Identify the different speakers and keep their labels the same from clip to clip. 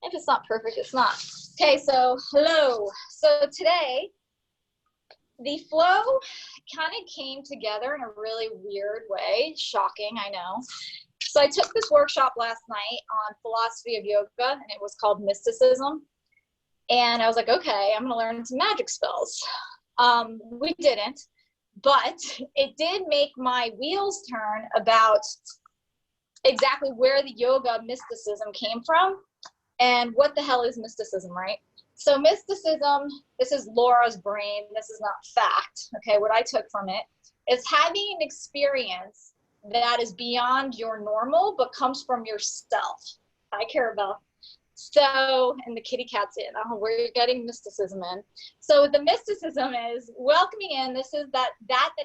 Speaker 1: If it's not perfect, it's not. Okay, so hello. So today, the flow kind of came together in a really weird way. Shocking, I know. So I took this workshop last night on philosophy of yoga, and it was called mysticism. And I was like, okay, I'm going to learn some magic spells. We didn't, but it did make my wheels turn about exactly where the yoga mysticism came from and what the hell is mysticism, right? So mysticism, this is Laura's brain, this is not fact, okay? What I took from it is having an experience that is beyond your normal, but comes from yourself. I care about. So, and the kitty cat's in, we're getting mysticism in. So the mysticism is welcoming in, this is that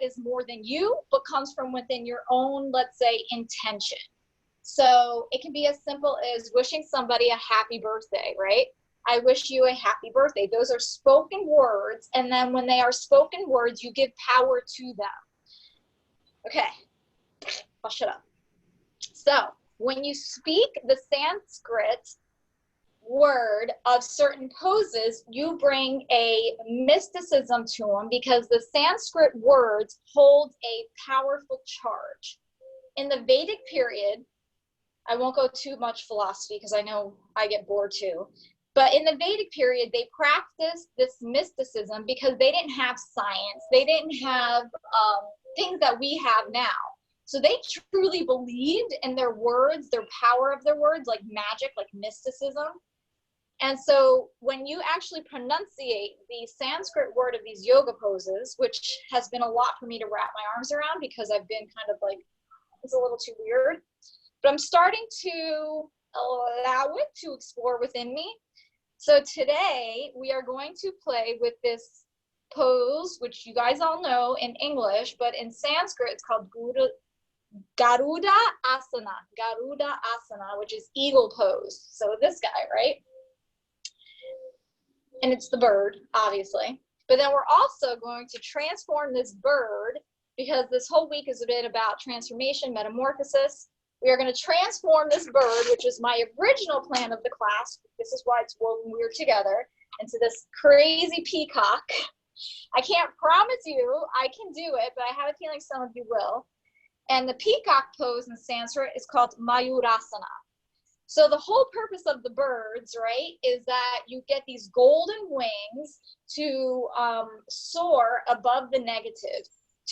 Speaker 1: is more than you, but comes from within your own, let's say, intention. So it can be as simple as wishing somebody a happy birthday, right? I wish you a happy birthday. Those are spoken words. And then when they are spoken words, you give power to them. Okay, I'll shut up. So when you speak the Sanskrit word of certain poses, you bring a mysticism to them because the Sanskrit words hold a powerful charge. In the Vedic period, I won't go too much philosophy because I know I get bored too. But in the Vedic period, they practiced this mysticism because they didn't have science. They didn't have things that we have now. So they truly believed in their words, their power of their words, like magic, like mysticism. And so when you actually pronunciate the Sanskrit word of these yoga poses, which has been a lot for me to wrap my arms around because I've been kind of like, it's a little too weird. But I'm starting to allow it to explore within me. So today we are going to play with this pose, which you guys all know in English, but in Sanskrit it's called Garuda Asana. Garuda Asana, which is eagle pose. So this guy, right? And it's the bird, obviously. But then we're also going to transform this bird because this whole week has been about transformation, metamorphosis. We are going to transform this bird, which is my original plan of the class. This is why it's woven weird together, into this crazy peacock. I can't promise you I can do it, but I have a feeling some of you will. And the peacock pose in Sanskrit is called Mayurasana. So the whole purpose of the birds, right, is that you get these golden wings to soar above the negative,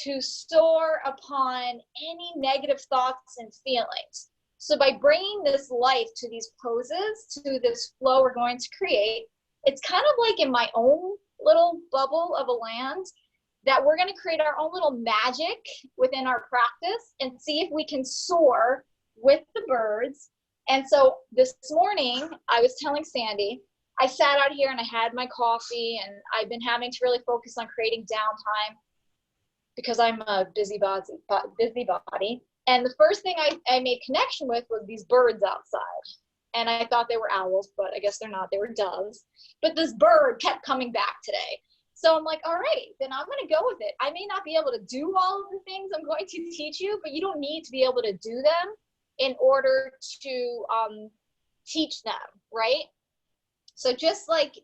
Speaker 1: to soar upon any negative thoughts and feelings. So by bringing this life to these poses, to this flow we're going to create, it's kind of like in my own little bubble of a land that we're going to create our own little magic within our practice and see if we can soar with the birds. And so this morning, I was telling Sandy, I sat out here and I had my coffee and I've been having to really focus on creating downtime because I'm a busybody. And the first thing I made connection with was these birds outside. And I thought they were owls, but I guess they're not. They were doves. But this bird kept coming back today. So I'm like, all right, then I'm going to go with it. I may not be able to do all of the things I'm going to teach you, but you don't need to be able to do them in order to teach them, right? So just like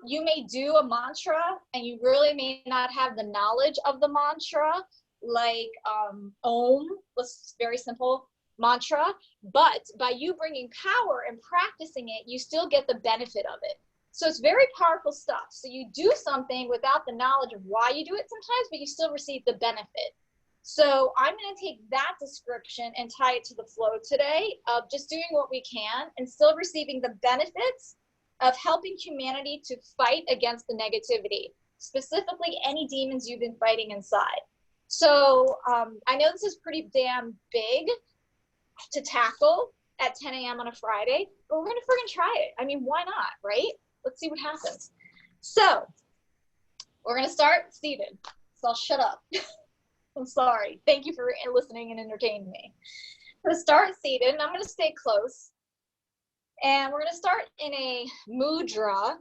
Speaker 1: you may do a mantra and you really may not have the knowledge of the mantra, like Om, very simple mantra, but by you bringing power and practicing it, you still get the benefit of it. So it's very powerful stuff. So you do something without the knowledge of why you do it sometimes, but you still receive the benefit. So I'm going to take that description and tie it to the flow today of just doing what we can and still receiving the benefits of helping humanity to fight against the negativity, specifically any demons you've been fighting inside. So I know this is pretty damn big to tackle at 10 a.m. on a Friday, but we're going to friggin' try it. I mean, why not, right? Let's see what happens. So we're going to start seated. So I'll shut up. I'm sorry. Thank you for listening and entertaining me. I'm going to start seated, and I'm going to stay close. And we're going to start in a mudra.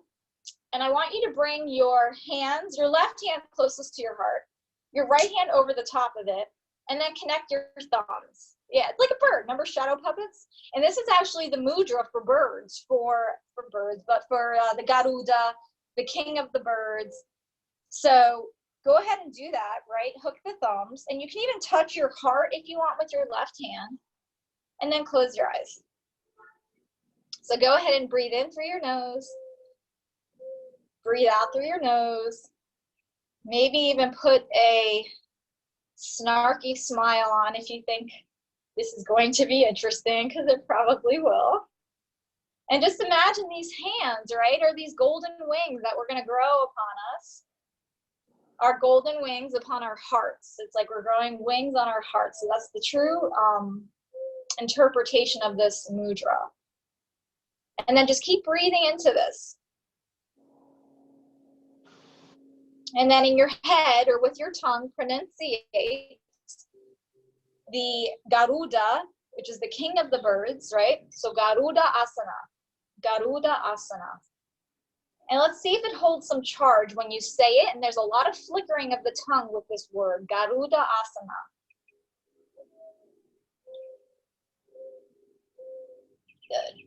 Speaker 1: And I want you to bring your hands, your left hand closest to your heart, your right hand over the top of it, And then connect your thumbs. Yeah, it's like a bird. Remember shadow puppets? And this is actually the mudra for birds, but for the Garuda, the king of the birds. So go ahead and do that, right? Hook the thumbs, and you can even touch your heart if you want with your left hand, and then close your eyes. So go ahead and breathe in through your nose. Breathe out through your nose. Maybe even put a snarky smile on if you think this is going to be interesting, because it probably will. And just imagine these hands, right, are these golden wings that we're going to grow upon us. Our golden wings upon our hearts. It's like we're growing wings on our hearts. So that's the true interpretation of this mudra. And then just keep breathing into this. And then in your head or with your tongue, pronunciate the Garuda, which is the king of the birds, right? So Garuda Asana. Garuda Asana. And let's see if it holds some charge when you say it. And there's a lot of flickering of the tongue with this word, Garuda Asana. Good.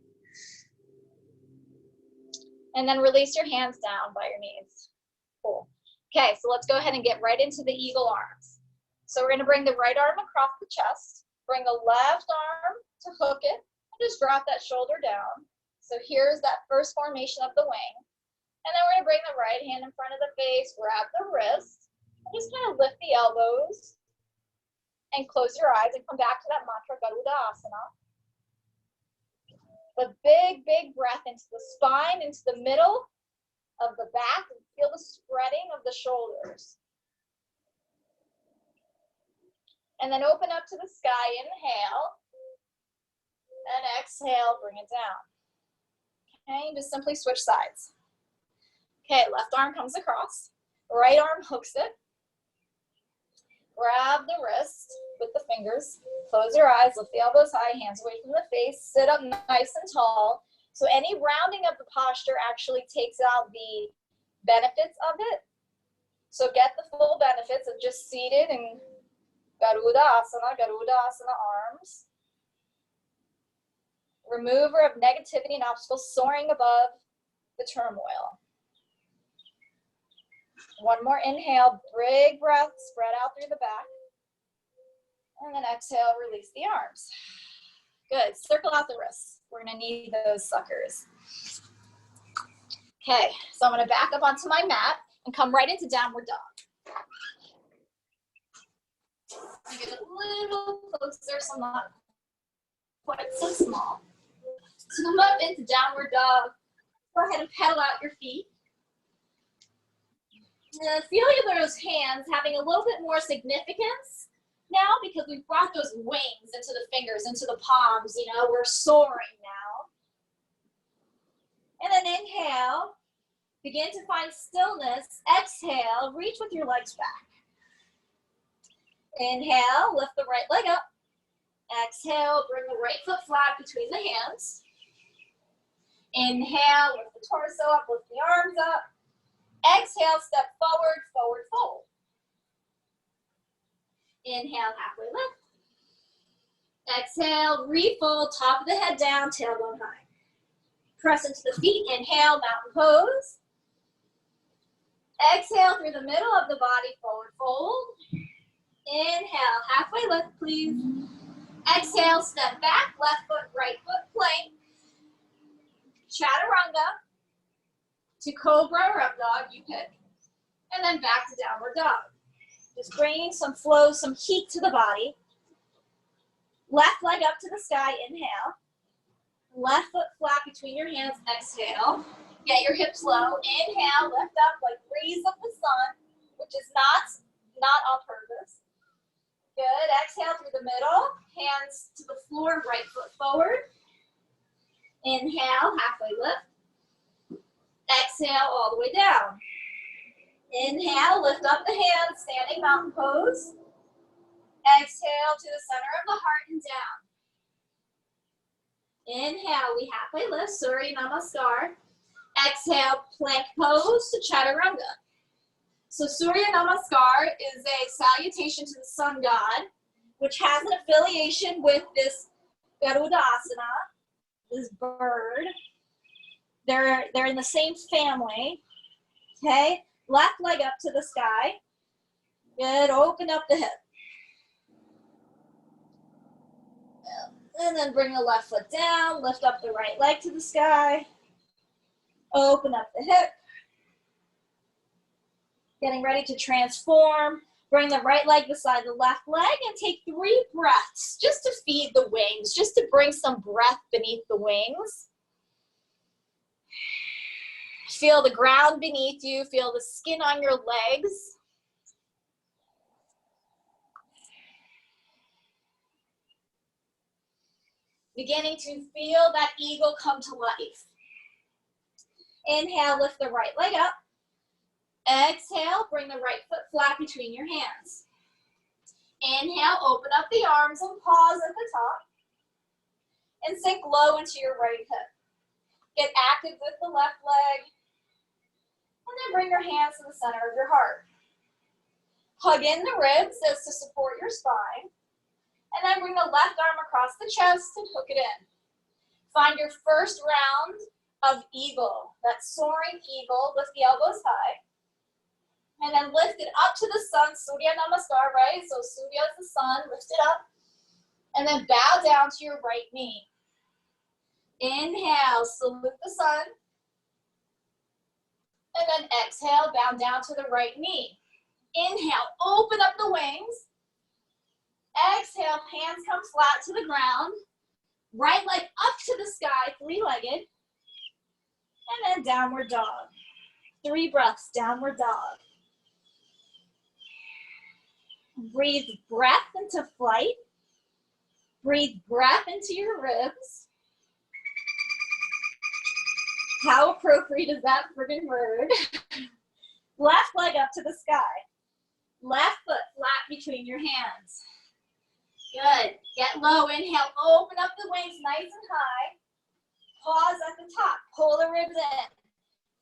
Speaker 1: And then release your hands down by your knees. Cool. Okay, so let's go ahead and get right into the eagle arms. So we're going to bring the right arm across the chest, bring the left arm to hook it, and just drop that shoulder down. So here's that first formation of the wing. And then we're going to bring the right hand in front of the face, grab the wrist, and just kind of lift the elbows and close your eyes and come back to that mantra, Garuda Asana. But big, big breath into the spine, into the middle of the back, and feel the spreading of the shoulders. And then open up to the sky, inhale, and exhale, bring it down. Okay, just simply switch sides. Okay, left arm comes across, right arm hooks it. Grab the wrist with the fingers, close your eyes, lift the elbows high, hands away from the face, sit up nice and tall. So any rounding of the posture actually takes out the benefits of it. So get the full benefits of just seated in Garuda Asana arms. Remover of negativity and obstacles soaring above the turmoil. One more inhale, big breath, spread out through the back. And then exhale, release the arms. Good, circle out the wrists. We're gonna need those suckers. Okay, so I'm gonna back up onto my mat and come right into downward dog. I get a little closer so I'm not quite so small. So come up into downward dog. Go ahead and pedal out your feet. Feel those hands having a little bit more significance now because we've brought those wings into the fingers, into the palms, you know, we're soaring now. And then inhale, begin to find stillness. Exhale, reach with your legs back. Inhale, lift the right leg up. Exhale, bring the right foot flat between the hands. Inhale, lift the torso up, lift the arms up. Exhale, step forward, forward fold. Inhale, halfway lift. Exhale, refold, top of the head down, tailbone high. Press into the feet, inhale, mountain pose. Exhale through the middle of the body, forward fold. Inhale, halfway lift, please. Exhale, step back, left foot, right foot, plank. Chaturanga to cobra or up dog, you pick. And then back to downward dog. Just bringing some flow, some heat to the body. Left leg up to the sky, inhale. Left foot flat between your hands, exhale. Get your hips low, inhale, lift up like rays of the sun, which is not on purpose. Good, exhale through the middle, hands to the floor, right foot forward. Inhale, halfway lift. Exhale all the way down. Inhale, lift up the hands, standing mountain pose. Exhale to the center of the heart and down. Inhale, we halfway lift, Surya Namaskar. Exhale, plank pose to Chaturanga. So Surya Namaskar is a salutation to the sun god. which has an affiliation with this Garudasana, this bird. They're in the same family. Okay, left leg up to the sky. Good, open up the hip. And then bring the left foot down, lift up the right leg to the sky. Open up the hip. Getting ready to transform. Bring the right leg beside the left leg and take 3 breaths just to feed the wings, just to bring some breath beneath the wings. Feel the ground beneath you, feel the skin on your legs. Beginning to feel that eagle come to life. Inhale, lift the right leg up. Exhale, bring the right foot flat between your hands. Inhale, open up the arms and pause at the top. And sink low into your right hip. Get active with the left leg. And then bring your hands to the center of your heart. Hug in the ribs as to support your spine. And then bring the left arm across the chest and hook it in. Find your first round of eagle, that soaring eagle. Lift the elbows high. And then lift it up to the sun, Surya Namaskar, right? So Surya is the sun, lift it up. And then bow down to your right knee. Inhale, salute the sun. And then exhale, bow down to the right knee. Inhale, open up the wings. Exhale, hands come flat to the ground. Right leg up to the sky, 3-legged. And then downward dog. 3 breaths, downward dog. Breathe breath into flight. Breathe breath into your ribs. How appropriate is that friggin' word? Left leg up to the sky. Left foot flat between your hands. Good. Get low. Inhale. Open up the wings nice and high. Pause at the top. Pull the ribs in.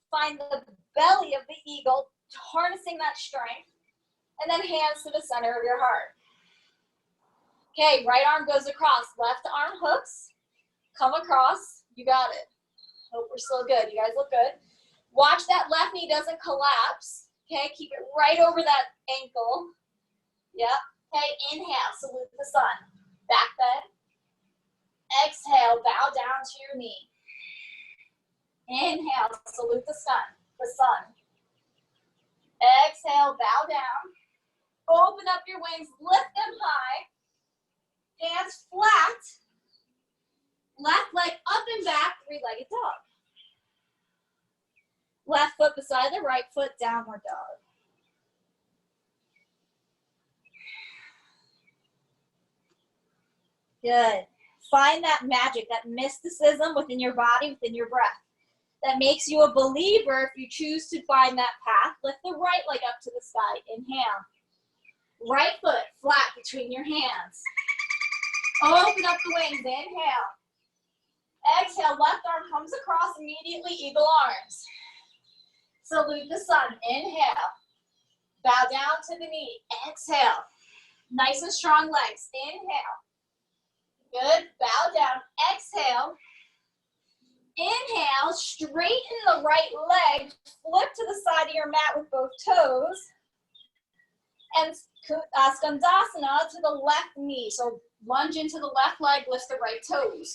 Speaker 1: Find the belly of the eagle, harnessing that strength. And then hands to the center of your heart. Okay, right arm goes across. Left arm hooks. Come across. You got it. Hope we're still good. You guys look good. Watch that left knee doesn't collapse. Okay, keep it right over that ankle. Yep. Okay, inhale, salute the sun. Back bend. Exhale, bow down to your knee. Inhale, salute the sun. Exhale, bow down. Open up your wings, lift them high. Hands flat. Left leg up and back, 3-legged dog. Left foot beside the right foot, downward dog. Good. Find that magic, that mysticism within your body, within your breath. That makes you a believer if you choose to find that path. Lift the right leg up to the sky. Inhale. Right foot flat between your hands. Open up the wings. Inhale. Exhale. Left arm comes across. Immediately eagle arms. Salute the sun. Inhale. Bow down to the knee. Exhale. Nice and strong legs. Inhale. Good. Bow down. Exhale. Inhale. Straighten the right leg. Flip to the side of your mat with both toes. And skandasana to the left knee. So lunge into the left leg. Lift the right toes.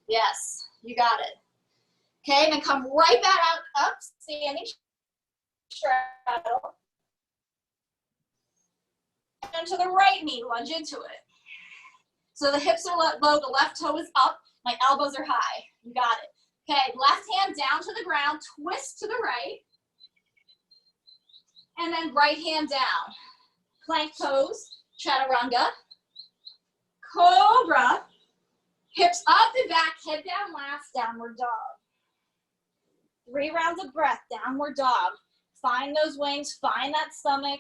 Speaker 1: Yes. You got it. Okay. And then come right back up. Standing straddle. And to the right knee. Lunge into it. So the hips are low, the left toe is up, my elbows are high. You got it. Okay, left hand down to the ground, twist to the right. And then right hand down. Plank pose, chaturanga. Cobra. Hips up and back, head down last, downward dog. 3 rounds of breath, downward dog. Find those wings, find that stomach.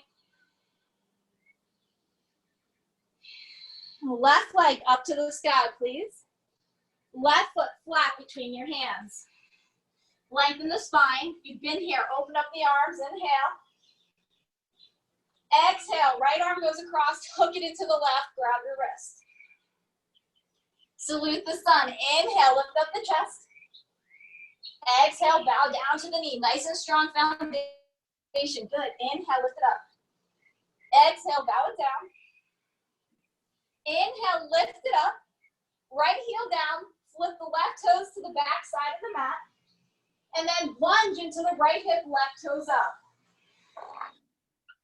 Speaker 1: Left leg up to the sky, please. Left foot flat between your hands. Lengthen the spine. You've been here. Open up the arms. Inhale. Exhale, right arm goes across, hook it into the left, grab your wrist. Salute the sun. Inhale, lift up the chest. Exhale, bow down to the knee. Nice and strong foundation. Good. Inhale, lift it up. Exhale, bow it down. Inhale, lift it up. Right heel down. Flip the left toes to the back side of the mat. And then lunge into the right hip, left toes up.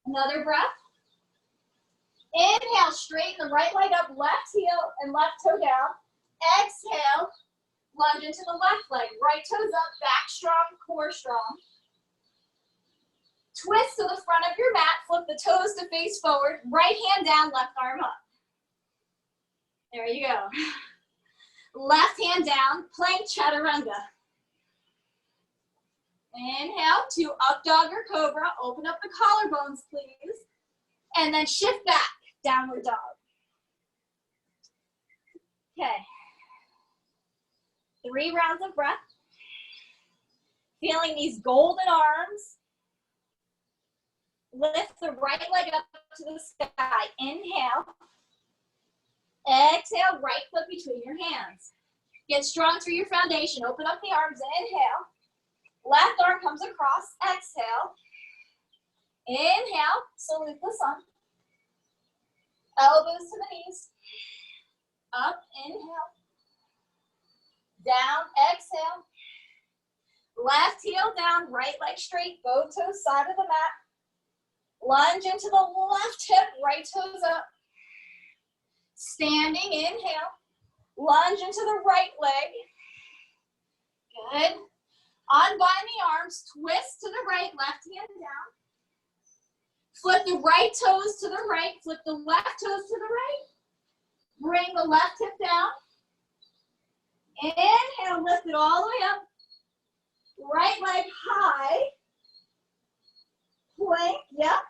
Speaker 1: Another breath. Inhale, straighten the right leg up, left heel and left toe down. Exhale, lunge into the left leg, right toes up, back strong, core strong. Twist to the front of your mat, flip the toes to face forward, right hand down, left arm up. There you go. Left hand down, plank chaturanga. Inhale to up dog or cobra. Open up the collarbones, please. And then shift back, downward dog. Okay. 3 rounds of breath. Feeling these golden arms. Lift the right leg up to the sky. Inhale. Exhale, right foot between your hands. Get strong through your foundation. Open up the arms. Inhale. Left arm comes across. Exhale. Inhale. Salute the sun. Elbows to the knees. Up. Inhale. Down. Exhale. Left heel down. Right leg straight. Both toes side of the mat. Lunge into the left hip. Right toes up. Standing. Inhale. Lunge into the right leg. Good. Unbind the arms. Twist to the right. Left hand down. Flip the right toes to the right. Flip the left toes to the right. Bring the left hip down. Inhale, lift it all the way up. Right leg high. Plank, yep.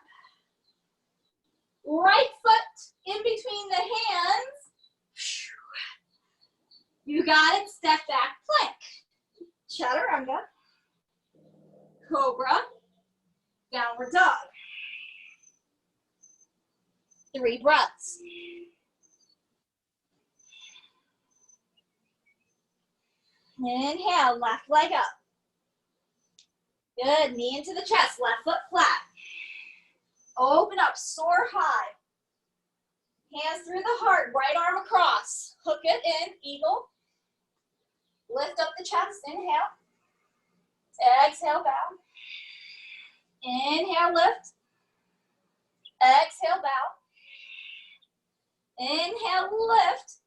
Speaker 1: Right foot in between the hands. You got it. Step back, plank. Chaturanga. Cobra. Downward dog. 3 breaths. Inhale, left leg up. Good, knee into the chest, left foot flat. Open up, soar high. Hands through the heart, right arm across. Hook it in, eagle. Lift up the chest, inhale. Exhale, bow. Inhale, lift. Exhale, bow. Inhale, lift.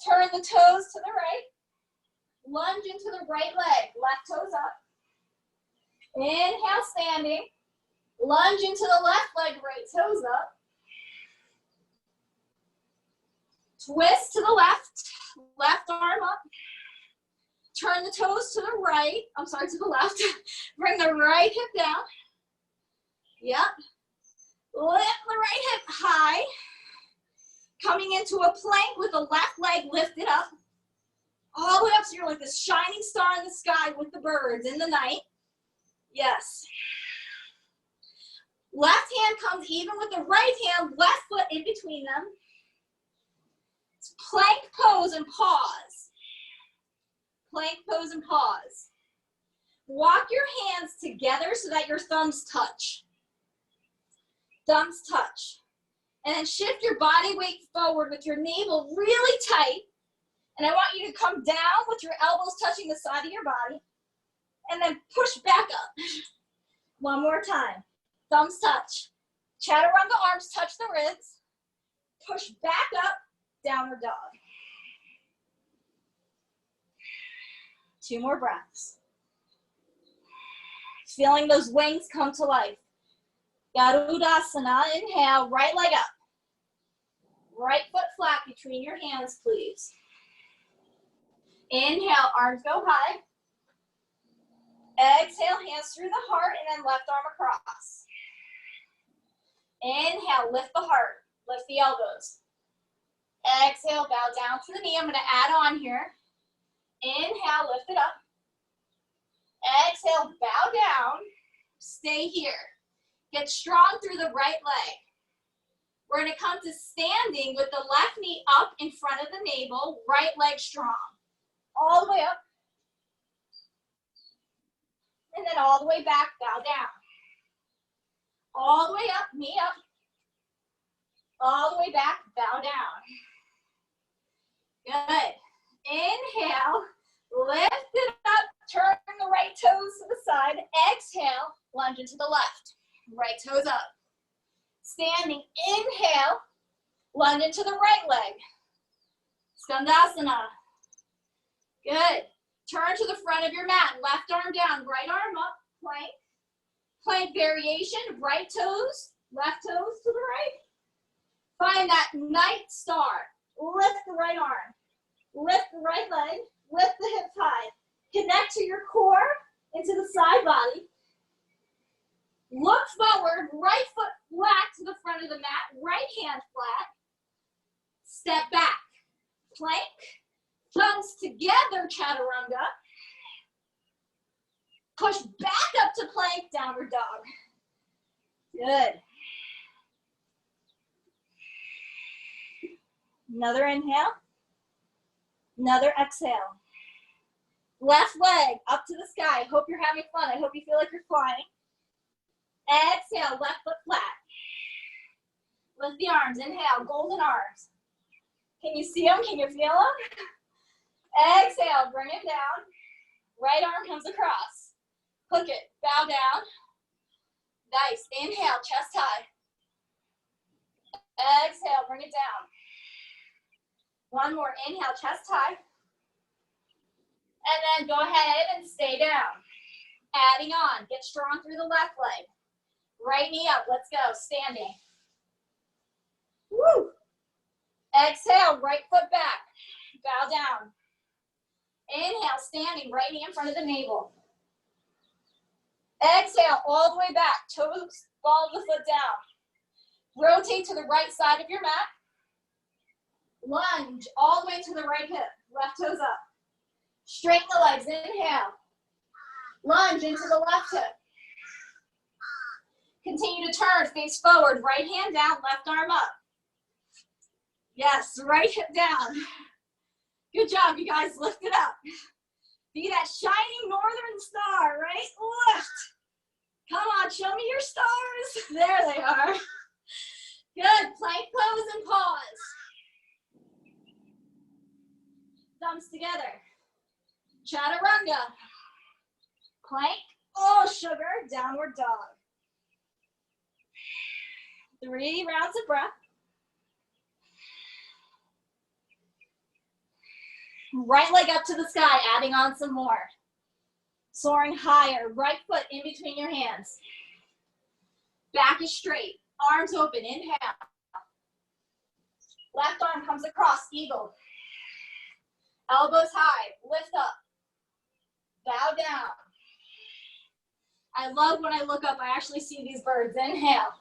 Speaker 1: Turn the toes to the right. Lunge into the right leg, left toes up. Inhale, standing. Lunge into the left leg, right toes up. Twist to the left, left arm up. Turn the toes to the right, to the left. Bring the right hip down. Yep. Lift the right hip high. Coming into a plank with the left leg lifted up. All the way up so you're like this shining star in the sky with the birds in the night. Yes. Left hand comes even with the right hand, left foot in between them. It's plank pose and pause. Plank pose and pause. Walk your hands together so that your thumbs touch. Thumbs touch. And then shift your body weight forward with your navel really tight. And I want you to come down with your elbows touching the side of your body. And then push back up. One more time. Thumbs touch. Chaturanga arms touch the ribs. Push back up. Downward dog. 2 more breaths. Feeling those wings come to life. Garudasana, inhale, right leg up. Right foot flat between your hands, please. Inhale, arms go high. Exhale, hands through the heart, and then left arm across. Inhale, lift the heart, lift the elbows. Exhale, bow down to the knee. I'm going to add on here. Inhale, lift it up. Exhale, bow down. Stay here. Get strong through the right leg. We're gonna come to standing with the left knee up in front of the navel, right leg strong. All the way up. And then all the way back, bow down. All the way up, knee up. All the way back, bow down. Good. Inhale, lift it up, turn the right toes to the side. Exhale, lunge into the left. Right toes up. Standing, inhale, lunge into the right leg. Skandasana. Good. Turn to the front of your mat. Left arm down, right arm up, plank. Plank variation, right toes, left toes to the right. Find that night star. Lift the right arm. Lift the right leg. Lift the hips high. Connect to your core into the side body. Look forward, right foot flat to the front of the mat, right hand flat. Step back. Plank. Thumbs together, chaturanga. Push back up to plank, downward dog. Good. Another inhale. Another exhale. Left leg up to the sky. Hope you're having fun. I hope you feel like you're flying. Exhale, left foot flat. Lift the arms. Inhale, golden arms. Can you see them? Can you feel them? Exhale, bring it down. Right arm comes across. Hook it, bow down. Nice. Inhale, chest high. Exhale, bring it down. One more. Inhale, chest high. And then go ahead and stay down. Adding on. Get strong through the left leg. Right knee up. Let's go. Standing. Woo. Exhale, right foot back. Bow down. Inhale, standing. Right knee in front of the navel. Exhale, all the way back. Toes, ball of the foot down. Rotate to the right side of your mat. Lunge all the way to the right hip. Left toes up. Straighten the legs. Inhale. Lunge into the left hip. Continue to turn, face forward. Right hand down, left arm up. Yes, right hip down. Good job, you guys. Lift it up. Be that shining northern star, right? Lift. Come on, show me your stars. There they are. Good. Plank pose and pause. Thumbs together. Chaturanga. Plank. Oh, sugar. Downward dog. 3 rounds of breath. Right leg up to the sky, adding on some more. Soaring higher, right foot in between your hands. Back is straight, arms open, inhale. Left arm comes across, eagle. Elbows high, lift up. Bow down. I love when I look up, I actually see these birds. Inhale.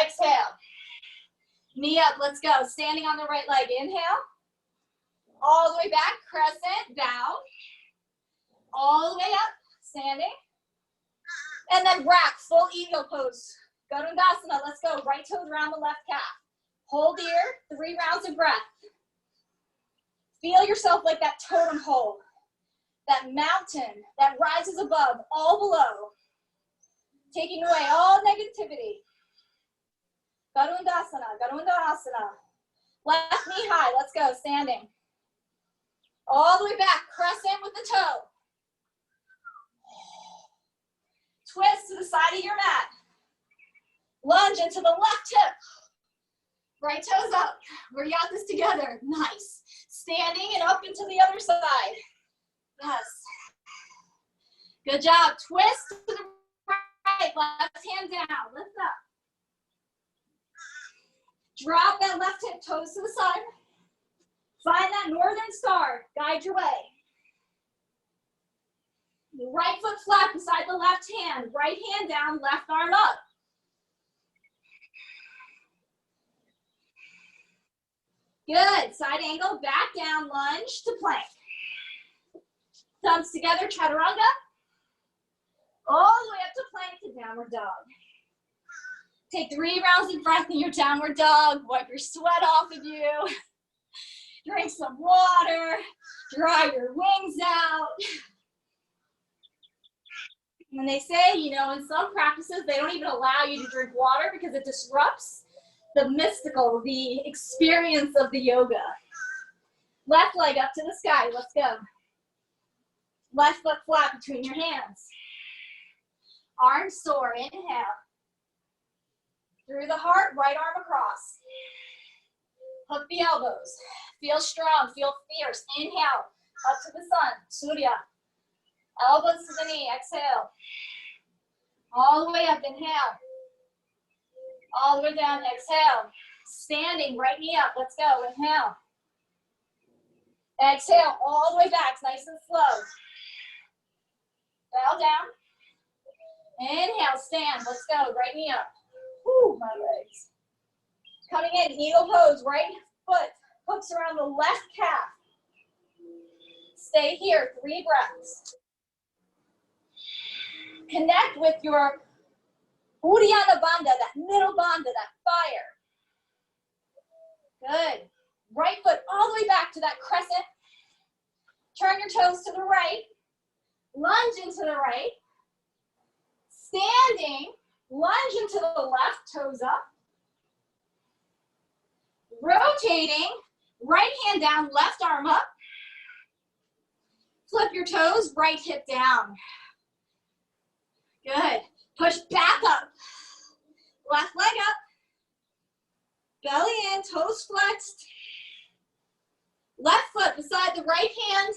Speaker 1: Exhale. Knee up, let's go. Standing on the right leg, inhale. All the way back, crescent, down. All the way up, standing. And then rack, full eagle pose. Garudasana, let's go. Right toes around the left calf. Hold here, 3 rounds of breath. Feel yourself like that totem pole, that mountain that rises above, all below. Taking away all negativity. Garudasana, Garudasana. Left knee high, let's go, standing. All the way back, crescent with the toe. Twist to the side of your mat. Lunge into the left hip. Right toes up. We got this together. Nice. Standing and up into the other side. Yes. Good job. Twist to the right. Left hand down. Lift up. Drop that left hip, toes to the side. Find that northern star. Guide your way. The right foot flat beside the left hand. Right hand down, left arm up. Good. Side angle, back down, lunge to plank. Thumbs together, chaturanga. All the way up to plank to downward dog. Take 3 rounds of breath in your downward dog. Wipe your sweat off of you. Drink some water. Dry your wings out. And they say, you know, in some practices, they don't even allow you to drink water because it disrupts the mystical, the experience of the yoga. Left leg up to the sky. Let's go. Left foot flat between your hands. Arms soar. Inhale. Through the heart, right arm across. Hook the elbows. Feel strong. Feel fierce. Inhale. Up to the sun. Surya. Elbows to the knee. Exhale. All the way up. Inhale. All the way down. Exhale. Standing. Right knee up. Let's go. Inhale. Exhale. All the way back. Nice and slow. Bow down. Inhale. Stand. Let's go. Right knee up. Whew, my legs. Coming in. Eagle pose. Right foot hooks around the left calf. Stay here. 3 breaths. Connect with your Uddiyana Bandha, that middle bandha, that fire. Good. Right foot all the way back to that crescent. Turn your toes to the right. Lunge into the right. Standing, lunge into the left, toes up. Rotating, right hand down, left arm up. Flip your toes, right hip down. Good. Push back up. Left leg up. Belly in, toes flexed. Left foot beside the right hand.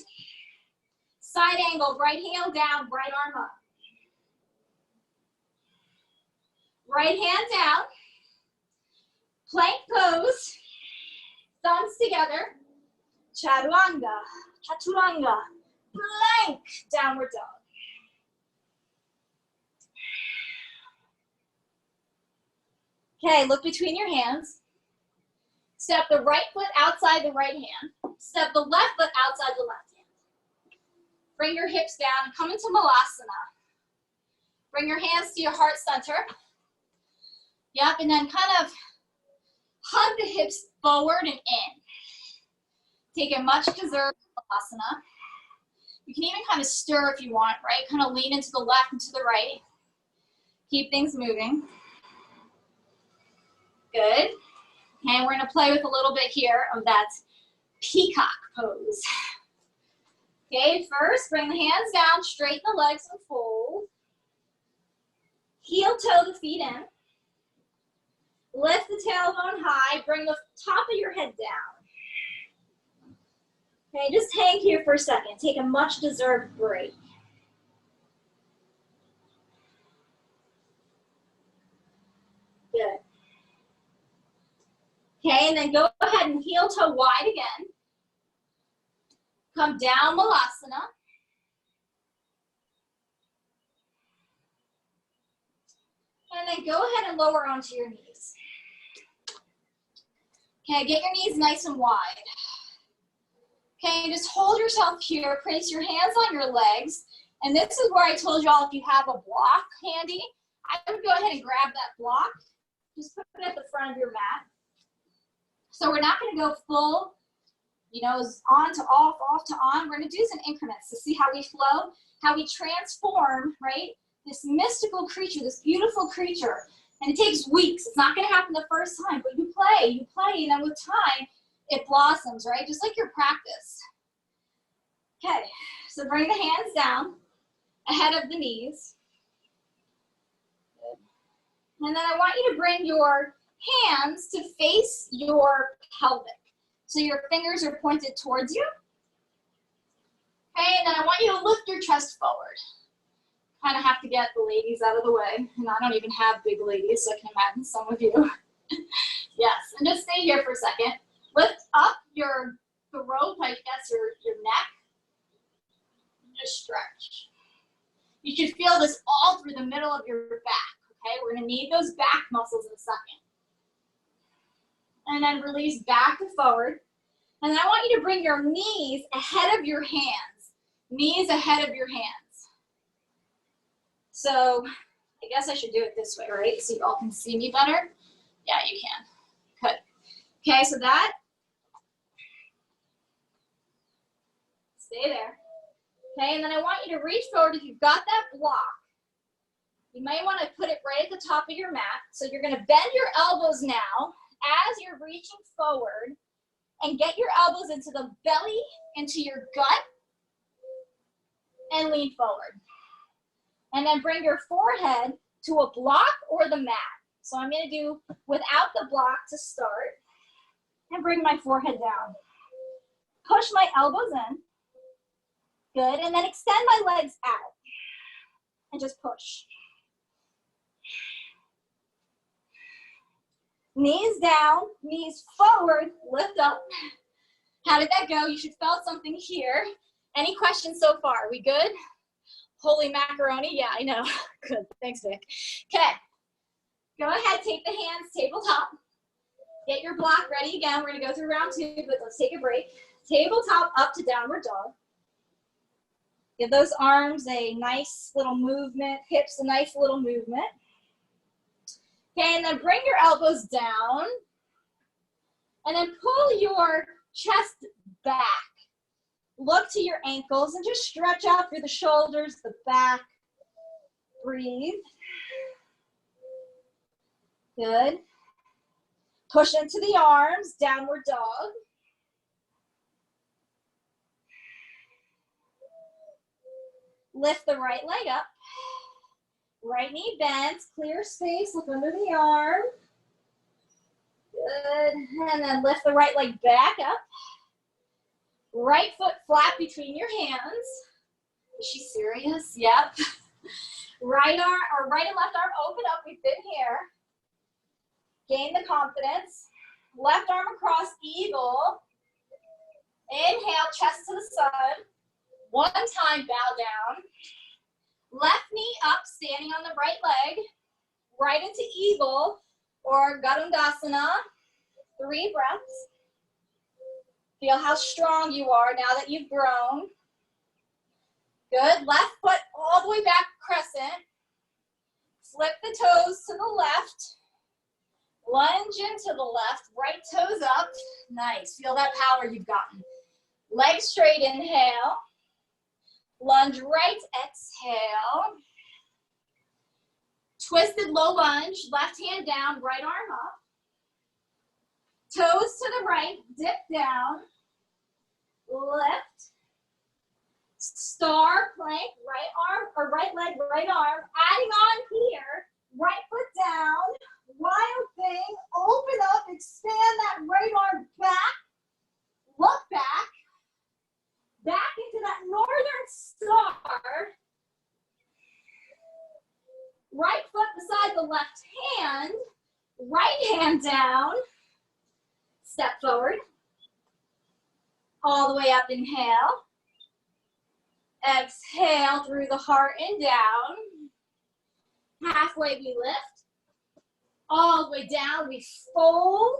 Speaker 1: Side angle, right heel down, right arm up. Right hand down. Plank pose. Thumbs together. Chaturanga. Chaturanga. Plank. Downward dog. Okay, look between your hands. Step the right foot outside the right hand. Step the left foot outside the left hand. Bring your hips down and come into Malasana. Bring your hands to your heart center. Yep, and then kind of hug the hips forward and in. Take a much deserved Malasana. You can even kind of stir if you want, right? Kind of lean into the left and to the right. Keep things moving. Good. Okay, we're gonna play with a little bit here of that peacock pose. Okay, first bring the hands down, straighten the legs and fold. Heel toe the feet in. Lift the tailbone high, bring the top of your head down. Okay, just hang here for a second. Take a much deserved break. Good. Okay, and then go ahead and heel toe wide again. Come down Malasana. And then go ahead and lower onto your knees. Okay, get your knees nice and wide. Okay, just hold yourself here. Place your hands on your legs. And this is where I told y'all if you have a block handy, I would go ahead and grab that block. Just put it at the front of your mat. So we're not going to go full, you know, on to off to on. We're going to do some increments to see how we flow, how we transform, right? This mystical creature, this beautiful creature. And it takes weeks. It's not going to happen the first time, but you play, and then with time, it blossoms, right? Just like your practice. Okay, so bring the hands down ahead of the knees. Good. And then I want you to bring your hands to face your pelvic. So your fingers are pointed towards you. Okay, and then I want you to lift your chest forward. Kind of have to get the ladies out of the way. And I don't even have big ladies, so I can imagine some of you. Yes, and just stay here for a second. Lift up your throat, like that's your neck. Just stretch. You should feel this all through the middle of your back, okay? We're gonna need those back muscles in a second. And then release back to forward. And then I want you to bring your knees ahead of your hands. Knees ahead of your hands. So I guess I should do it this way, right? So you all can see me better. Yeah, you can. Good. Okay, so that. Stay there. Okay, and then I want you to reach forward. If you've got that block, you might want to put it right at the top of your mat. So you're going to bend your elbows now as you're reaching forward and get your elbows into the belly, into your gut, and lean forward. And then bring your forehead to a block or the mat. So I'm going to do without the block to start and bring my forehead down. Push my elbows in. Good, and then extend my legs out and just push. Knees down, knees forward, lift up. How did that go? You should felt something here. Any questions so far? We good? Holy macaroni, yeah, I know. Good, thanks, Vic. Okay, go ahead, take the hands tabletop. Get your block ready again. We're gonna go through round 2, but let's take a break. Tabletop up to downward dog. Give those arms a nice little movement, hips a nice little movement. Okay, and then bring your elbows down. And then pull your chest back. Look to your ankles and just stretch out through the shoulders, the back. Breathe. Good. Push into the arms, downward dog. Lift the right leg up. Right knee bends, clear space, look under the arm. Good, and then lift the right leg back up. Right foot flat between your hands. Is she serious? Yep. Right arm, or right and left arm open up, we've been here. Gain the confidence. Left arm across, eagle. Inhale, chest to the sun. One time, bow down. Left knee up, standing on the right leg. Right into eagle or Garudasana. 3 breaths. Feel how strong you are now that you've grown. Good. Left foot all the way back, crescent. Flip the toes to the left. Lunge into the left. Right toes up. Nice. Feel that power you've gotten. Legs straight, inhale. Lunge right, exhale. Twisted low lunge, left hand down, right arm up. Toes to the right, dip down. Lift. Star plank, right arm, or right leg, right arm. Adding on here, right foot down. Wild thing, open up, expand that right arm back. Look back. Back into that northern star. Right foot beside the left hand. Right hand down. Step forward. All the way up, inhale. Exhale through the heart and down. Halfway we lift. All the way down, we fold.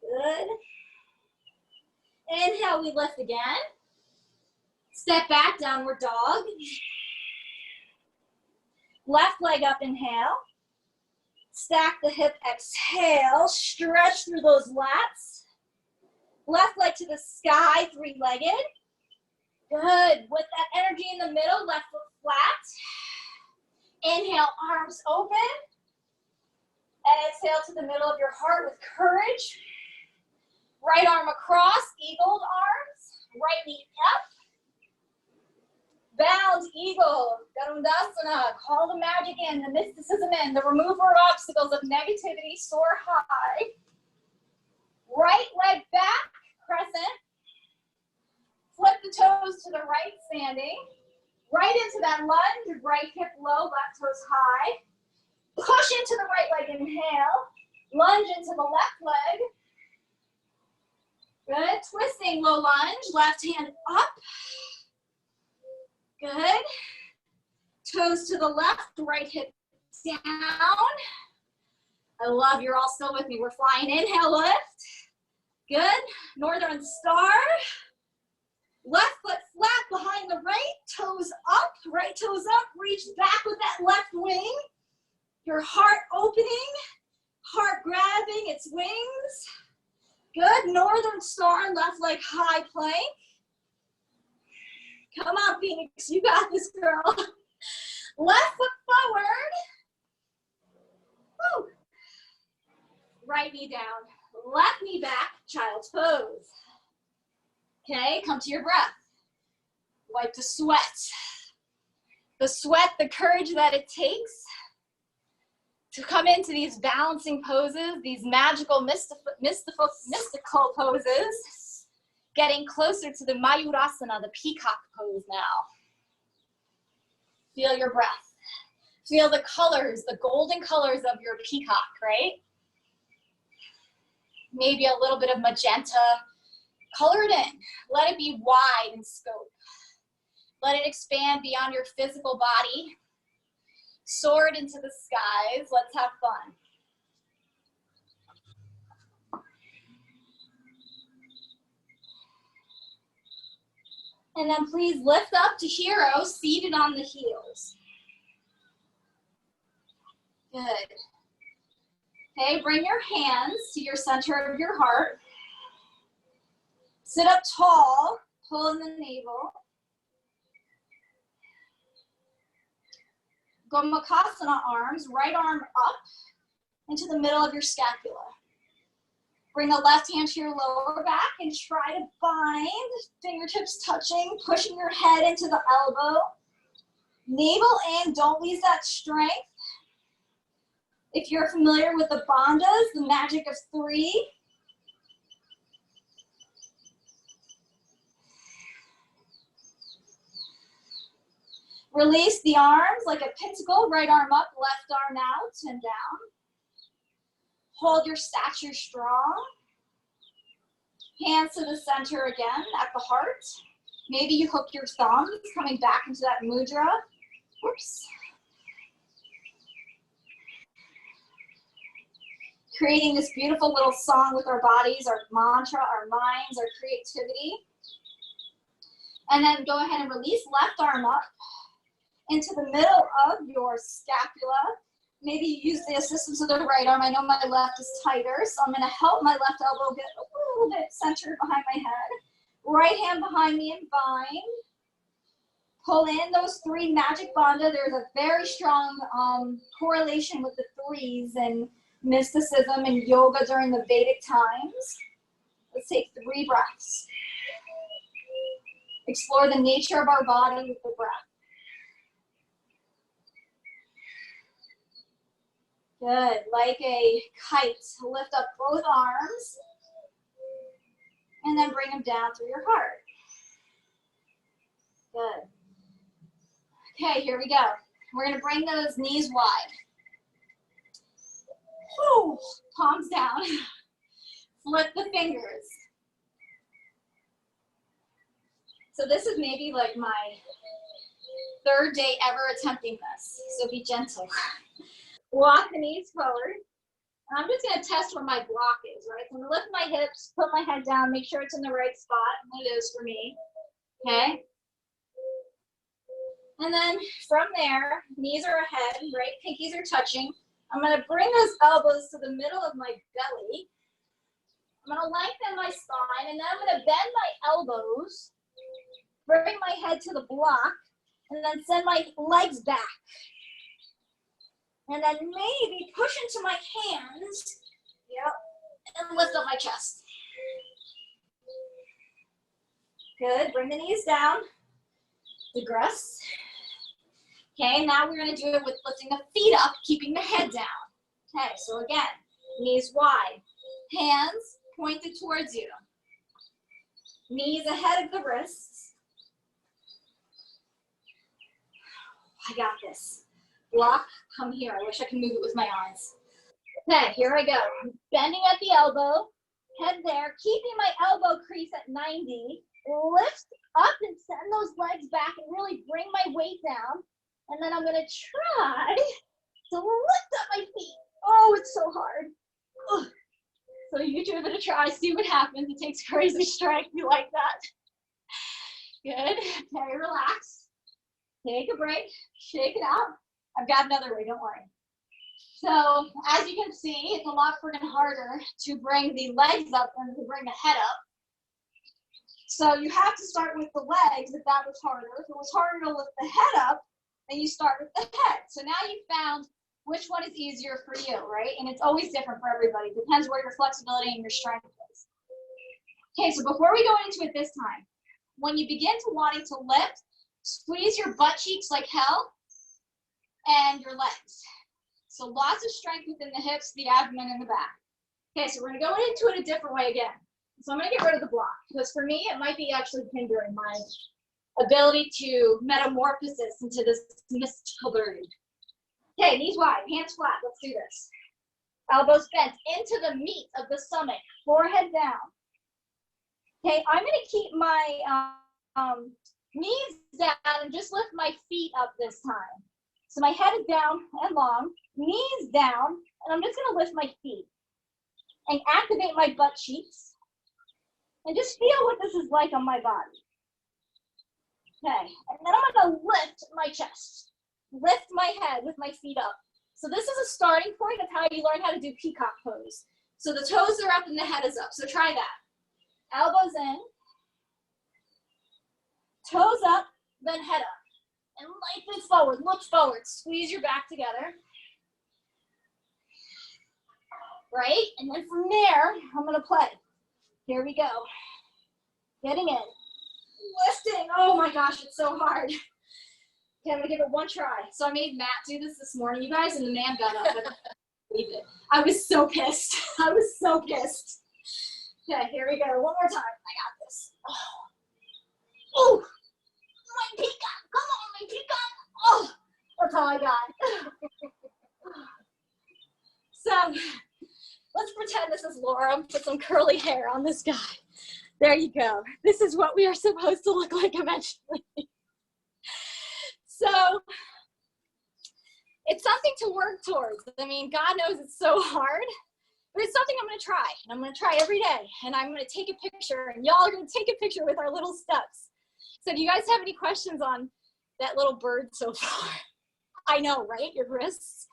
Speaker 1: Good. Inhale, we lift again. Step back, downward dog. Left leg up, inhale. Stack the hip, exhale. Stretch through those lats. Left leg to the sky, 3-legged. Good. With that energy in the middle, left foot flat. Inhale, arms open. Exhale to the middle of your heart with courage. Right arm across, eagled arms. Right knee up. Bound eagle, Garudasana. Call the magic in, the mysticism in, the remover of obstacles of negativity, soar high. Right leg back, crescent. Flip the toes to the right, standing. Right into that lunge, right hip low, left toes high. Push into the right leg, inhale. Lunge into the left leg. Good, twisting low lunge, left hand up. Good. Toes to the left, right hip down. I love you're all still with me. We're flying. Inhale, lift. Good. Northern star. Left foot flat behind the right. Toes up. Right toes up. Reach back with your heart opening, heart grabbing its wings. Good, northern star, left leg high plank. Come on, Phoenix, you got this, girl. Left foot forward. Woo. Right knee down, left knee back, child's pose. Okay, come to your breath. Wipe the sweat. The sweat, the courage that it takes to come into these balancing poses, these magical, mystical poses, getting closer to the Mayurasana, the peacock pose now. Feel your breath. Feel the colors, the golden colors of your peacock, right? Maybe a little bit of magenta. Color it in. Let it be wide in scope. Let it expand beyond your physical body. Soar it into the skies. Let's have fun. And then please lift up to hero, seated on the heels. Good. Okay, bring your hands to your center of your heart. Sit up tall, pull in the navel. Gomukhasana arms, right arm up into the middle of your scapula. Bring the left hand to your lower back and try to bind, fingertips touching, pushing your head into the elbow. Navel in, don't lose that strength. If you're familiar with the bandhas, the magic of 3. Release the arms like a pentacle, right arm up, left arm out and down. Hold your stature strong. Hands to the center again at the heart. Maybe you hook your thumbs, coming back into that mudra. Whoops. Creating this beautiful little song with our bodies, our mantra, our minds, our creativity. And then go ahead and release, left arm up into the middle of your scapula. Maybe you use the assistance of the right arm. I know my left is tighter, so I'm gonna help my left elbow get a little bit centered behind my head. Right hand behind me and bind. Pull in those 3 magic bandha. There's a very strong correlation with the 3s and mysticism and yoga during the Vedic times. Let's take 3 breaths. Explore the nature of our body with the breath. Good, like a kite, lift up both arms and then bring them down through your heart. Good. Okay, here we go. We're gonna bring those knees wide. Whew, palms down. Flip the fingers. So this is maybe like my 3rd day ever attempting this, so be gentle. Walk the knees forward. And I'm just gonna test where my block is, right? So I'm gonna lift my hips, put my head down, make sure it's in the right spot, and it is for me, okay? And then from there, knees are ahead, right? Pinkies are touching. I'm gonna bring those elbows to the middle of my belly. I'm gonna lengthen my spine, and then I'm gonna bend my elbows, bring my head to the block, and then send my legs back. And then maybe push into my hands, yep, and lift up my chest. Good, bring the knees down, digress. Okay, now we're gonna do it with lifting the feet up, keeping the head down. Okay, so again, knees wide, hands pointed towards you. Knees ahead of the wrists. I got this. Block, come here. I wish I could move it with my eyes. Okay, here I go. I'm bending at the elbow, head there, keeping my elbow crease at 90. Lift up and send those legs back and really bring my weight down. And then I'm gonna try to lift up my feet. Oh, it's so hard. Ugh. So you give it a try, see what happens. It takes crazy strength. You like that? Good. Okay, relax. Take a break. Shake it out. I've got another way, don't worry. So as you can see, it's a lot freaking harder to bring the legs up than to bring the head up. So you have to start with the legs if that was harder. If it was harder to lift the head up, then you start with the head. So now you've found which one is easier for you, right? And it's always different for everybody. It depends where your flexibility and your strength is. Okay, so before we go into it this time, when you begin to wanting to lift, squeeze your butt cheeks like hell and your legs. So lots of strength within the hips, the abdomen, and the back. Okay, so we're gonna go into it a different way again. So I'm gonna get rid of the block, because for me, it might be actually hindering my ability to metamorphosis into this mystical bird. Okay, knees wide, hands flat, let's do this. Elbows bent into the meat of the stomach, forehead down. Okay, I'm gonna keep my knees down and just lift my feet up this time. So my head is down and long, knees down, and I'm just gonna lift my feet and activate my butt cheeks and just feel what this is like on my body. Okay, and then I'm gonna lift my chest, lift my head with my feet up. So this is a starting point of how you learn how to do Peacock Pose. So the toes are up and the head is up, so try that. Elbows in, toes up, then head up. And lengthen forward, look forward, squeeze your back together. Right? And then from there, I'm gonna play. Here we go. Getting in, lifting. Oh my gosh, it's so hard. Okay, I'm gonna give it one try. So I made Matt do this morning, you guys, and the man got up. I couldn't believe it. I was so pissed. I was so pissed. Okay, here we go. One more time. I got this. Oh, my peacock. Come on, my peacock. Oh, that's all I got. So let's pretend this is Laura and put some curly hair on this guy. There you go. This is what we are supposed to look like eventually. So it's something to work towards. I mean, God knows it's so hard, but it's something I'm gonna try. And I'm gonna try every day. And I'm gonna take a picture, and y'all are gonna take a picture with our little steps. So do you guys have any questions on that little bird so far? I know, right? Your wrists.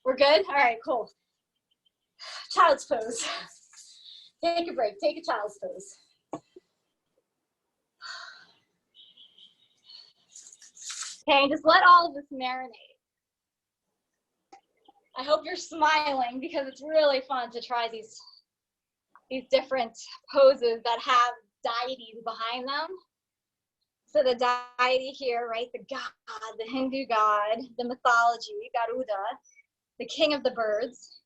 Speaker 1: We're good? All right, cool. Child's pose. Take a break, take a child's pose. Okay, just let all of this marinate. I hope you're smiling because it's really fun to try these different poses that have deities behind them. So the deity here, right, the god, the Hindu god, the mythology, Garuda, the king of the birds.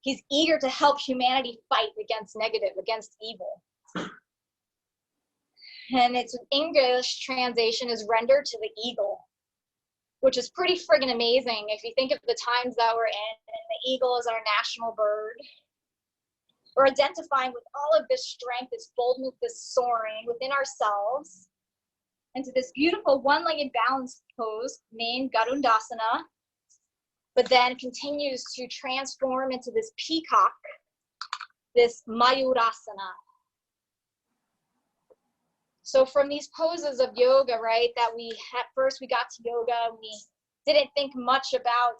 Speaker 1: He's eager to help humanity fight against negative, against evil. And its English translation is rendered to the eagle, which is pretty friggin' amazing if you think of the times that we're in, and the eagle is our national bird. We're identifying with all of this strength, this boldness, this soaring within ourselves into this beautiful one-legged balance pose named Garudasana, but then continues to transform into this peacock, this Mayurasana. So from these poses of yoga, right, that at first we got to yoga, we didn't think much about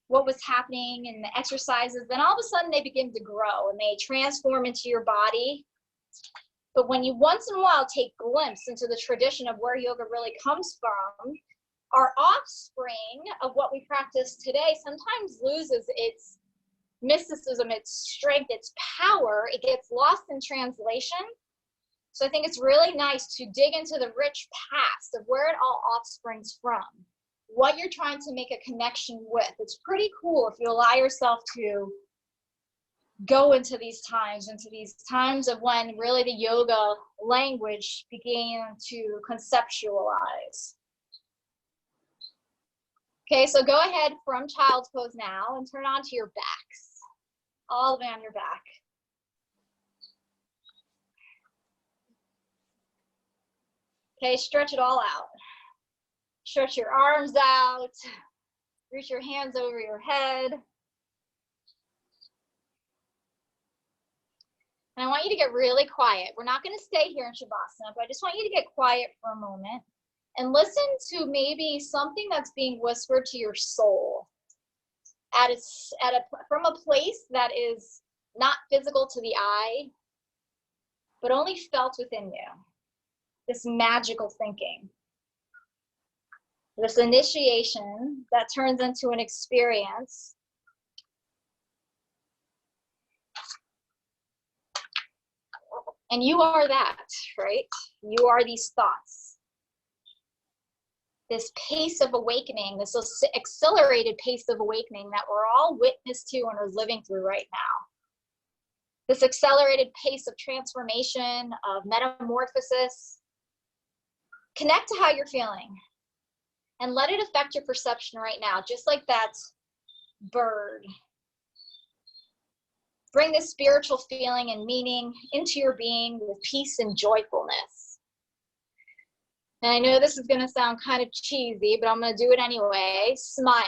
Speaker 1: what was happening and the exercises, then all of a sudden they begin to grow and they transform into your body. But when you once in a while take a glimpse into the tradition of where yoga really comes from, our offspring of what we practice today sometimes loses its mysticism, its strength, its power. It gets lost in translation. So I think it's really nice to dig into the rich past of where it all offsprings from, what you're trying to make a connection with. It's pretty cool if you allow yourself to go into these times of when really the yoga language began to conceptualize. Okay, so go ahead from child's pose now and turn onto your backs, all the way on your back. Okay, stretch it all out. Stretch your arms out, reach your hands over your head. And I want you to get really quiet. We're not gonna stay here in Shavasana, but I just want you to get quiet for a moment and listen to maybe something that's being whispered to your soul. from a place that is not physical to the eye, but only felt within you. This magical thinking. This initiation that turns into an experience. And you are that, right? You are these thoughts. This pace of awakening, this accelerated pace of awakening that we're all witness to and are living through right now. This accelerated pace of transformation, of metamorphosis. Connect to how you're feeling and let it affect your perception right now, just like that bird. Bring this spiritual feeling and meaning into your being with peace and joyfulness. And I know this is going to sound kind of cheesy, but I'm going to do it anyway. Smile.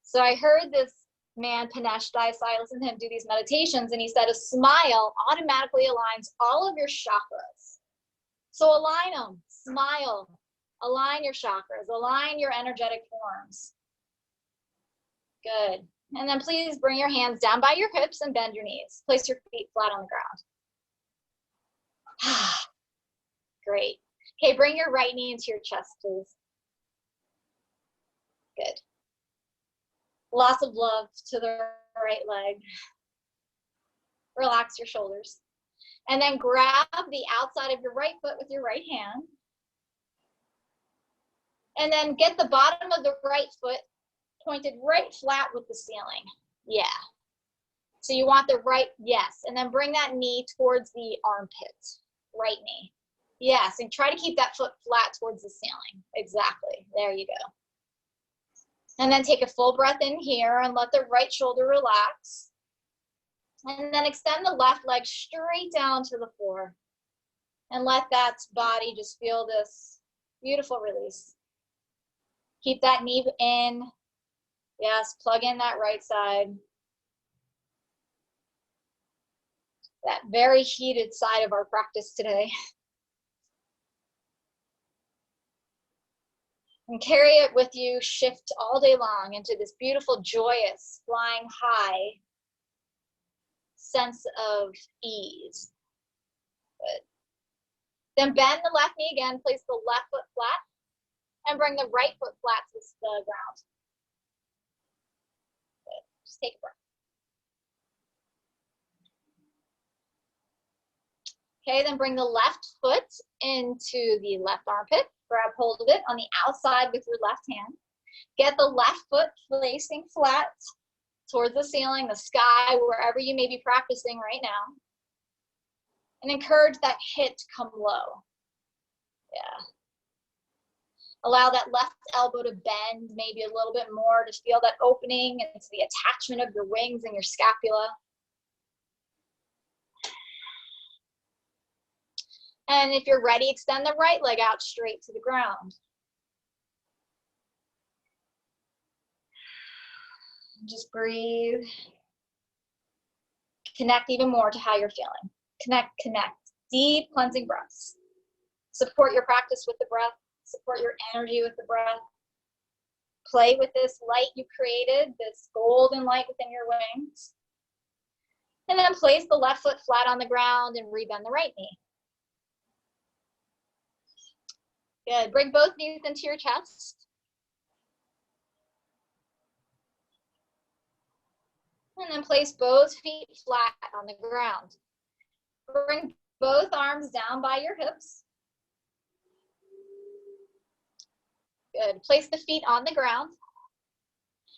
Speaker 1: So I heard this man, Panesh Dai, I listened to him do these meditations, and he said a smile automatically aligns all of your chakras. So align them, smile, align your chakras, align your energetic forms. Good. And then please bring your hands down by your hips and bend your knees. Place your feet flat on the ground. Great. Okay, bring your right knee into your chest, please. Good. Lots of love to the right leg. Relax your shoulders. And then grab the outside of your right foot with your right hand. And then get the bottom of the right foot pointed right flat with the ceiling. Yeah. So you want the right, yes. And then bring that knee towards the armpit, right knee. Yes, and try to keep that foot flat towards the ceiling. Exactly. There you go. And then take a full breath in here and let the right shoulder relax. And then extend the left leg straight down to the floor. And let that body just feel this beautiful release. Keep that knee in. Yes, plug in that right side. That very heated side of our practice today. And carry it with you, shift all day long into this beautiful, joyous, flying high sense of ease. Good. Then bend the left knee again, place the left foot flat, and bring the right foot flat to the ground. Good. Just take a breath. Okay, then bring the left foot into the left armpit. Grab hold of it on the outside with your left hand. Get the left foot facing flat towards the ceiling, the sky, wherever you may be practicing right now. And encourage that hip to come low. Yeah. Allow that left elbow to bend maybe a little bit more to feel that opening into the attachment of your wings and your scapula. And if you're ready, extend the right leg out straight to the ground. Just breathe. Connect even more to how you're feeling. Connect. Deep cleansing breaths. Support your practice with the breath. Support your energy with the breath. Play with this light you created, this golden light within your wings. And then place the left foot flat on the ground and rebend the right knee. Good. Bring both knees into your chest. And then place both feet flat on the ground. Bring both arms down by your hips. Good. Place the feet on the ground.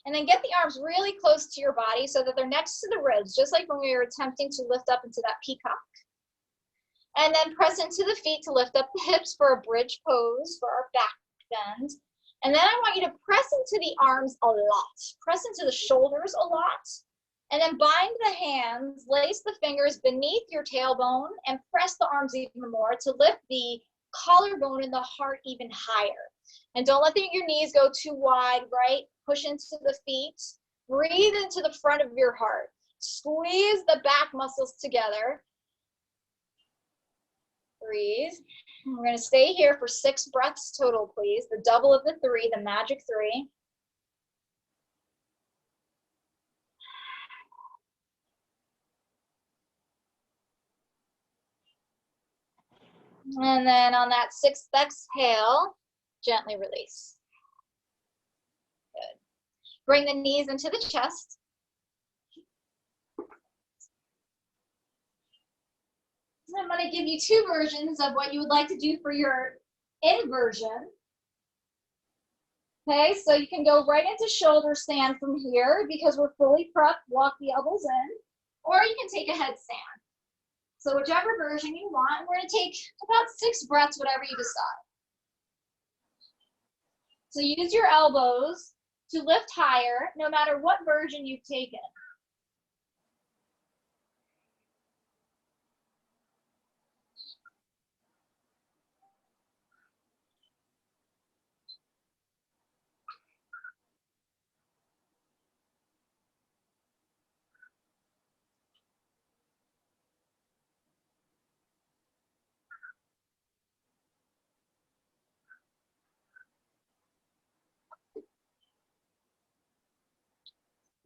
Speaker 1: And then get the arms really close to your body so that they're next to the ribs, just like when we were attempting to lift up into that peacock. And then press into the feet to lift up the hips for a bridge pose for our back bend. And then I want you to press into the arms a lot. Press into the shoulders a lot. And then bind the hands, lace the fingers beneath your tailbone, and press the arms even more to lift the collarbone and the heart even higher. And don't let your knees go too wide, right? Push into the feet. Breathe into the front of your heart. Squeeze the back muscles together. Breathe. We're going to stay here for 6 breaths total, please. The double of the 3, the magic 3. And then on that 6th exhale, gently release. Good. Bring the knees into the chest. I'm going to give you 2 versions of what you would like to do for your inversion. Okay, so you can go right into shoulder stand from here because we're fully prepped. Walk the elbows in, or you can take a headstand. So whichever version you want, we're going to take about 6 breaths, whatever you decide. So use your elbows to lift higher, no matter what version you've taken.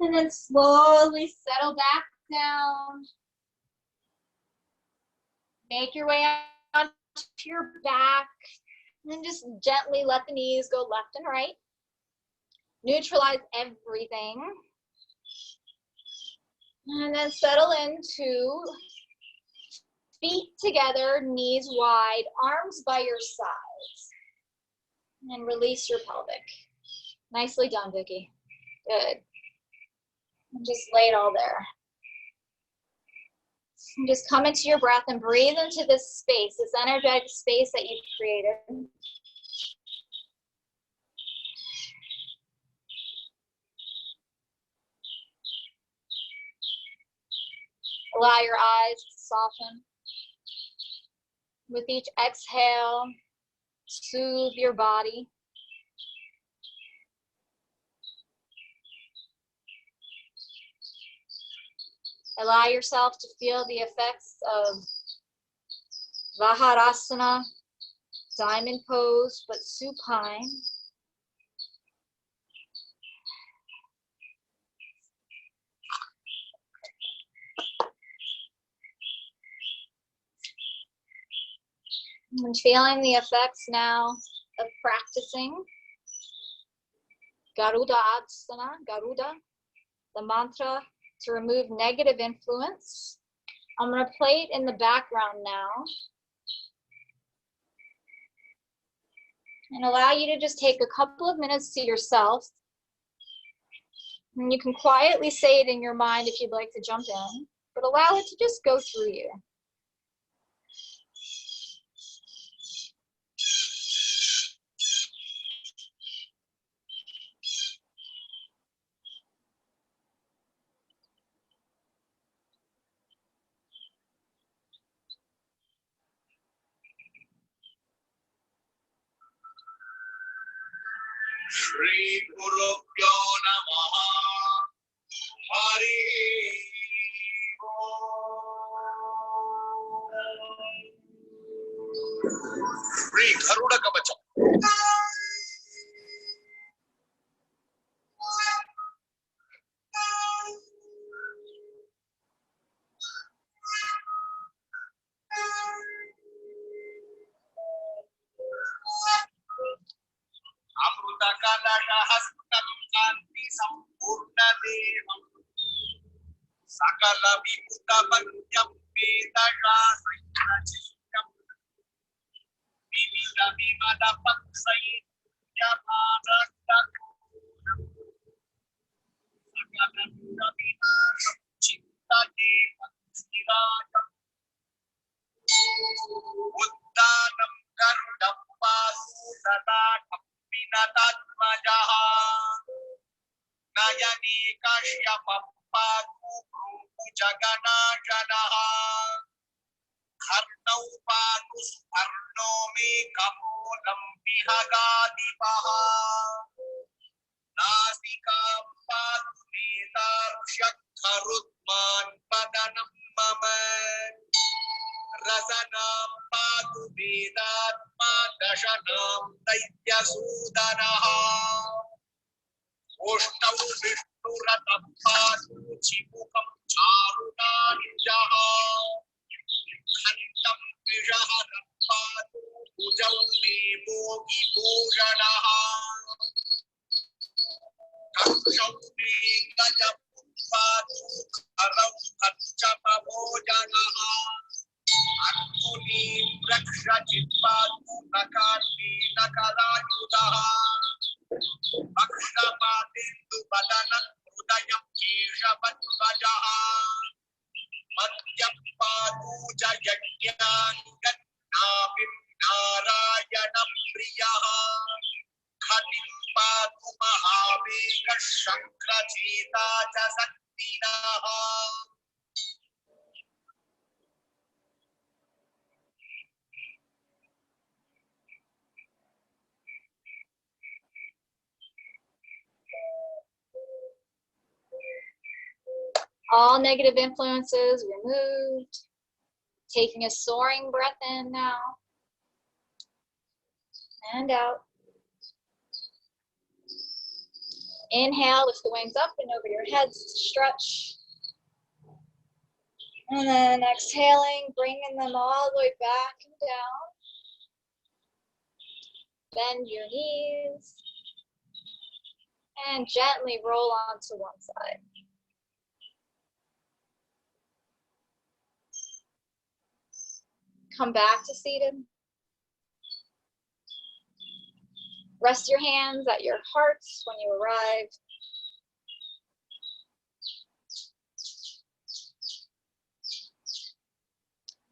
Speaker 1: And then slowly settle back down. Make your way onto your back. And then just gently let the knees go left and right. Neutralize everything. And then settle into feet together, knees wide, arms by your sides. And release your pelvic. Nicely done, Vicki. Good. And just lay it all there. And just come into your breath and breathe into this space, this energetic space that you've created. Allow your eyes to soften. With each exhale, soothe your body. Allow yourself to feel the effects of Vaharasana, diamond pose, but supine. And feeling the effects now of practicing Garuda Asana, Garuda, the mantra to remove negative influence. I'm going to play it in the background now and allow you to just take a couple of minutes to yourself. And you can quietly say it in your mind if you'd like to jump in, but allow it to just go through you.
Speaker 2: Shri Gurubhyo Namaha Hari Shri Garuda Kavacham. Amruta Kalashahastam Kanti Sampurna Devam Sakala Vibhuta Bhagyam Vedaja Sayyachishtam Vivida Vivada Paksai Yamana Takunam Sakala Vivida Chitta Devam Sthirajam Uttanam Karudam Pasu Sadatam Vinatatmajaha Nayani Kashyapapadu Rupu Jagana Janaha Karnau Panus Arnomi Kamolam Vihagadipaha Nasikam Padu Netarushyakharutman Padanam Maman Rasanam Padu Vedatma Dashanam Daityasudanaha Oshtau Vishnuratam Padu Chipukam Charunanijaha खण्डं विषहरं पातु भुजौ मे भोगि भूषणः कक्षौ मे गजं पातु करौ कच्छपभोजनः अङ्गुलीं रक्षचित्पातु नकार्ति नकरायुधः अक्षपातेन्दुवदनं हृदयं केशवध्वजः मद्यं पातु जयज्ञाङ्गन्नाभिं नारायणं प्रियः खनिं पातु महावेगः शङ्खचेता च शक्तिनः
Speaker 1: All negative influences removed. Taking a soaring breath in now. And out. Inhale, lift the wings up and over your head, stretch. And then exhaling, bringing them all the way back and down. Bend your knees. And gently roll onto one side. Come back to seated. Rest your hands at your hearts when you arrive.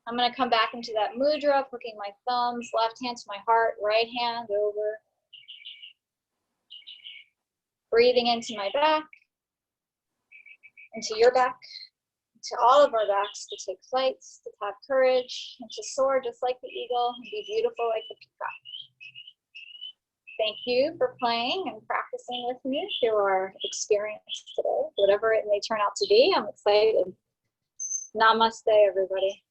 Speaker 1: I'm going to come back into that mudra, hooking my thumbs, left hand to my heart, right hand over. Breathing into my back, into your back, to all of our backs, to take flight, to have courage, and to soar just like the eagle and be beautiful like the peacock. Thank you for playing and practicing with me through our experience today. Whatever it may turn out to be, I'm excited. Namaste, everybody.